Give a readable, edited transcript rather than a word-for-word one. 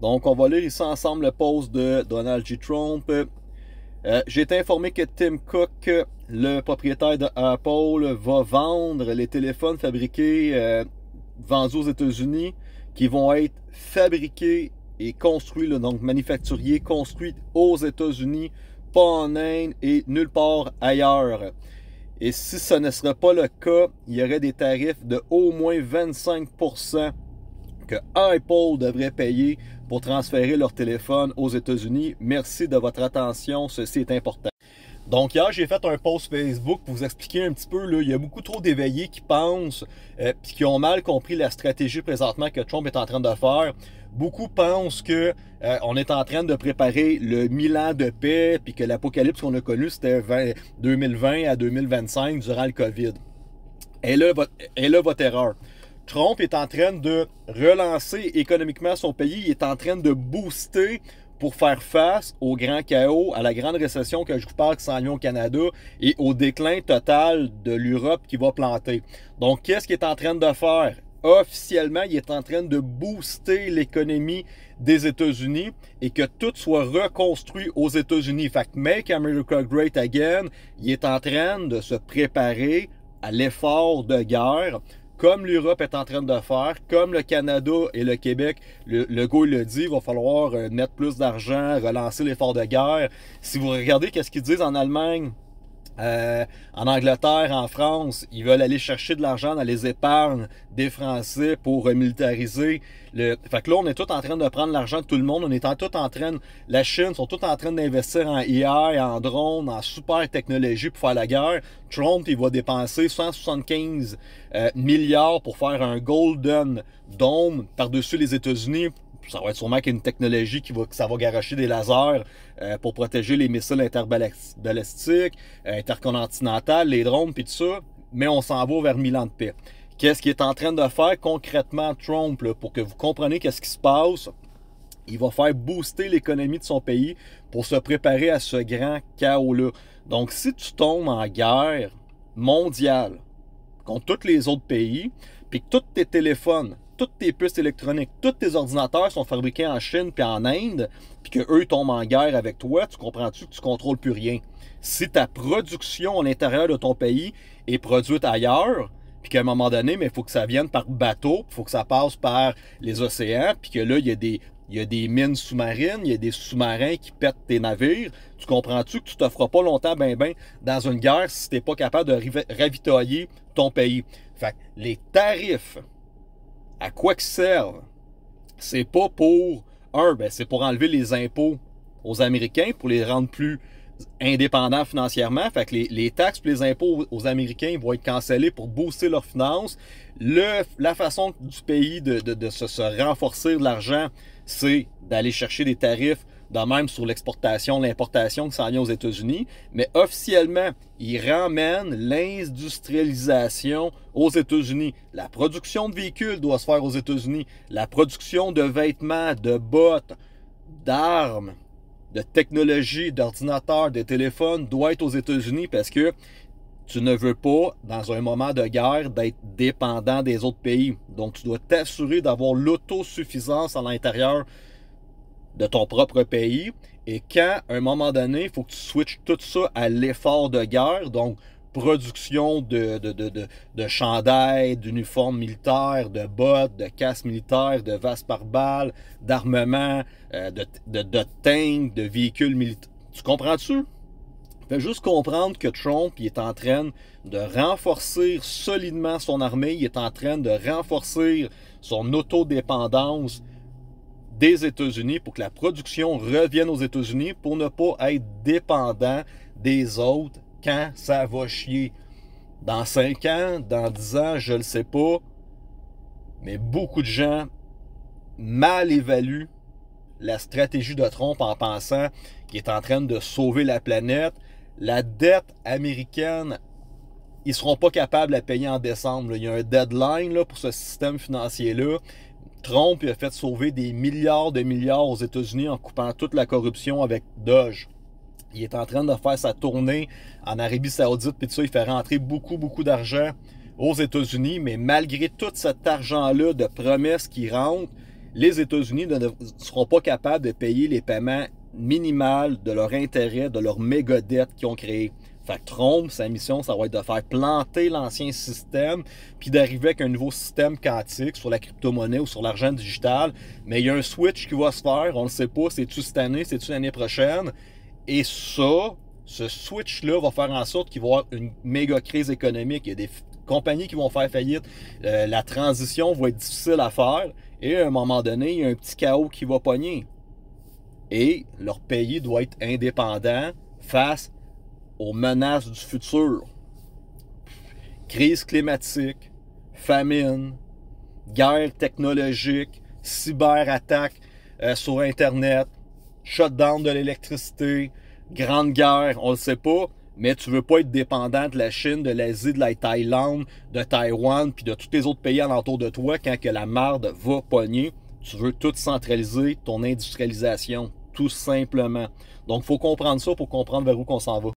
Donc, on va lire ici ensemble le post de Donald J. Trump. J'ai été informé que Tim Cook, le propriétaire de Apple, va vendre les téléphones fabriqués, vendus aux États-Unis, qui vont être fabriqués et construits, là, donc manufacturiers, construits aux États-Unis, pas en Inde et nulle part ailleurs. Et si ce ne serait pas le cas, il y aurait des tarifs de au moins 25% que Apple devrait payer pour transférer leur téléphone aux États-Unis. Merci de votre attention, ceci est important. Donc hier, j'ai fait un post Facebook pour vous expliquer un petit peu, là, il y a beaucoup trop d'éveillés qui pensent puis qui ont mal compris la stratégie présentement que Trump est en train de faire. Beaucoup pensent que on est en train de préparer le 1000 ans de paix puis que l'apocalypse qu'on a connu, c'était 2020 à 2025 durant le COVID. Et là, votre erreur. Trump est en train de relancer économiquement son pays, il est en train de booster pour faire face au grand chaos, à la grande récession que je vous parle qui s'en vient au Canada et au déclin total de l'Europe qui va planter. Donc, qu'est-ce qu'il est en train de faire? Officiellement, il est en train de booster l'économie des États-Unis et que tout soit reconstruit aux États-Unis. Fait que Make America Great Again, il est en train de se préparer à l'effort de guerre, comme l'Europe est en train de faire, comme le Canada et le Québec, le Legault le dit, il va falloir mettre plus d'argent, relancer l'effort de guerre. Si vous regardez qu'est-ce qu'ils disent en Allemagne, en Angleterre, en France, ils veulent aller chercher de l'argent dans les épargnes des Français pour militariser. Fait que là, on est tout en train de prendre l'argent de tout le monde. On est tout en train... La Chine sont tout en train d'investir en AI, en drones, en super technologie pour faire la guerre. Trump, il va dépenser 175 milliards pour faire un Golden Dome par-dessus les États-Unis. Ça va être sûrement qu'une technologie que ça va garocher des lasers pour protéger les missiles interbalistiques, intercontinentales, les drones, puis tout ça. Mais on s'en va vers 1000 ans de paix. Qu'est-ce qu'il est en train de faire concrètement Trump, là, pour que vous compreniez qu'est-ce qui se passe? Il va faire booster l'économie de son pays pour se préparer à ce grand chaos-là. Donc, si tu tombes en guerre mondiale contre tous les autres pays, puis que tous tes téléphones, toutes tes puces électroniques, tous tes ordinateurs sont fabriqués en Chine puis en Inde, puis qu'eux tombent en guerre avec toi, tu comprends-tu que tu ne contrôles plus rien? Si ta production à l'intérieur de ton pays est produite ailleurs, puis qu'à un moment donné, mais il faut que ça vienne par bateau, il faut que ça passe par les océans, puis que là, il y a des mines sous-marines, il y a des sous-marins qui pètent tes navires. Tu comprends-tu que tu ne te feras pas longtemps dans une guerre si tu n'es pas capable de ravitailler ton pays? Fait que les tarifs, à quoi qu'ils servent? C'est pas pour... c'est pour enlever les impôts aux Américains, pour les rendre plus indépendants financièrement. Fait que les taxes et les impôts aux Américains vont être cancellés pour booster leurs finances. La façon du pays de se renforcer de l'argent, c'est d'aller chercher des tarifs de même sur l'exportation, l'importation qui s'en vient aux États-Unis. Mais officiellement, ils ramènent l'industrialisation aux États-Unis. La production de véhicules doit se faire aux États-Unis. La production de vêtements, de bottes, d'armes, de technologies, d'ordinateurs, de téléphones doit être aux États-Unis parce que tu ne veux pas, dans un moment de guerre, d'être dépendant des autres pays. Donc, tu dois t'assurer d'avoir l'autosuffisance à l'intérieur de ton propre pays. Et quand, à un moment donné, il faut que tu switches tout ça à l'effort de guerre, donc production de chandails, d'uniformes militaires, de bottes, de casques militaires, de vastes pare-balles, d'armement, de tanks, de véhicules militaires. Tu comprends-tu? Fais juste comprendre que Trump il est en train de renforcer solidement son armée, il est en train de renforcer son autodépendance des États-Unis pour que la production revienne aux États-Unis pour ne pas être dépendant des autres quand ça va chier. Dans 5 ans, dans 10 ans, je ne le sais pas, mais beaucoup de gens mal évaluent la stratégie de Trump en pensant qu'il est en train de sauver la planète. La dette américaine, ils ne seront pas capables de la payer en décembre. Il y a un deadline là, pour ce système financier-là. Trump a fait sauver des milliards de milliards aux États-Unis en coupant toute la corruption avec Doge. Il est en train de faire sa tournée en Arabie Saoudite, puis tout ça, il fait rentrer beaucoup d'argent aux États-Unis, mais malgré tout cet argent-là de promesses qui rentrent, les États-Unis ne seront pas capables de payer les paiements minimales de leur intérêt, de leur méga dette qu'ils ont créée. Fait que Trump, sa mission, ça va être de faire planter l'ancien système, puis d'arriver avec un nouveau système quantique sur la crypto-monnaie ou sur l'argent digital. Mais il y a un switch qui va se faire, on ne sait pas, c'est-tu cette année, c'est-tu l'année prochaine. Et ça, ce switch-là va faire en sorte qu'il va y avoir une méga crise économique. Il y a des compagnies qui vont faire faillite. La transition va être difficile à faire. Et à un moment donné, il y a un petit chaos qui va pogner. Et leur pays doit être indépendant face aux menaces du futur. Crise climatique, famine, guerre technologique, cyberattaque sur Internet, shutdown de l'électricité, grande guerre, on ne le sait pas, mais tu ne veux pas être dépendant de la Chine, de l'Asie, de la Thaïlande, de Taïwan, puis de tous les autres pays alentour de toi quand que la marde va pogner. Tu veux tout centraliser, ton industrialisation, tout simplement. Donc, il faut comprendre ça pour comprendre vers où on s'en va.